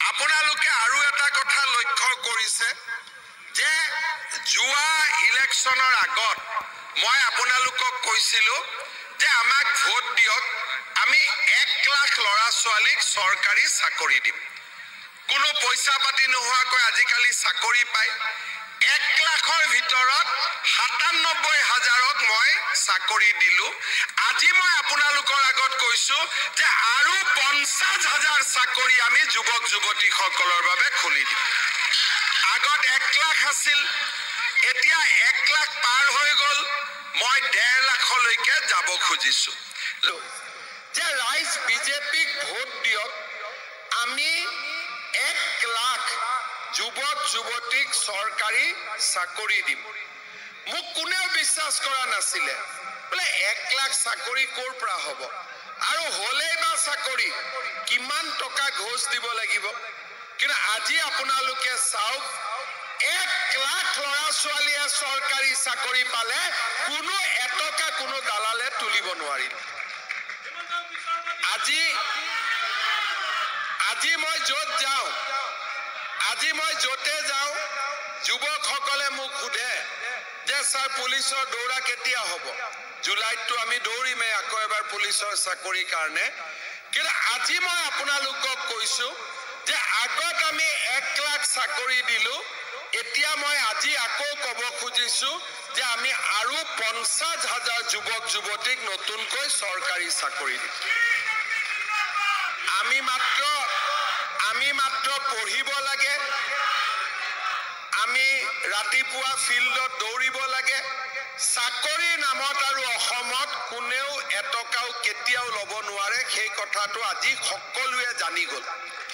আপোনালোকে আৰু এটা কথা লক্ষ্য কৰিছে যে জুৱা ইলেকশ্যনৰ আগত মই আপোনালোকক কৈছিলোঁ যে আমাক ভোট দিয়ক, আমি 1 লাখ ল'ৰা ছোৱালীক চৰকাৰী চাকৰি দিম। কোনো পইচা পাতি নোহোৱাকৈ আজিকালি চাকৰি পায়। 1 লাখৰ ভিতৰত 97,000ক মই চাকৰি দিলোঁ। আজি মই আপোনালোকৰ আগত কৈছোঁ যে আৰু 50,000 চাকৰি আমি যুৱক যুৱতীসকলৰ বাবে খুলি দিম। আগত 1 লাখ আছিল, এতিয়া 1 লাখ পাৰ হৈ গ'ল। মই 1.5 লাখলৈকে যাব খুজিছোঁ যে ৰাইজ বিজেপিক ভোট দিয়ক, আমি 1 লাখ যুৱক যুৱতীক চৰকাৰী চাকৰি দিম। মোক কোনেও বিশ্বাস কৰা নাছিলে, বোলে 1 লাখ চাকৰি ক'ৰ পৰা হ'ব, আৰু হ'লেই বা চাকৰি কিমান টকা ঘোষ দিব লাগিব। কিন্তু আজি আপোনালোকে চাওক, 1 লাখ ল'ৰা ছোৱালীয়ে চৰকাৰী চাকৰি পালে কোনো এটকা কোনো দালালে তুলিব নোৱাৰিল। আজি মই য'ত যাওঁ, আজি মই য'তে যাওঁ, যুৱকসকলে মোক সোধে যে ছাৰ পুলিচৰ দৌৰা কেতিয়া হ'ব? জুলাইততো আমি দৌৰিমেই আকৌ এবাৰ পুলিচৰ চাকৰিৰ কাৰণে। কিন্তু আজি মই আপোনালোকক কৈছোঁ যে আগত আমি 1 লাখ চাকৰি দিলোঁ, এতিয়া মই আজি আকৌ ক'ব খুজিছোঁ যে আমি আৰু 50,000 যুৱক যুৱতীক নতুনকৈ চৰকাৰী চাকৰি দিম। আমি মাত্ৰ পঢ়িব লাগে, আমি ৰাতিপুৱা ফিল্ডত দৌৰিব লাগে। চাকৰিৰ নামত আৰু অসমত কোনেও এটকাও কেতিয়াও ল'ব নোৱাৰে, সেই কথাটো আজি সকলোৱে জানি গ'ল।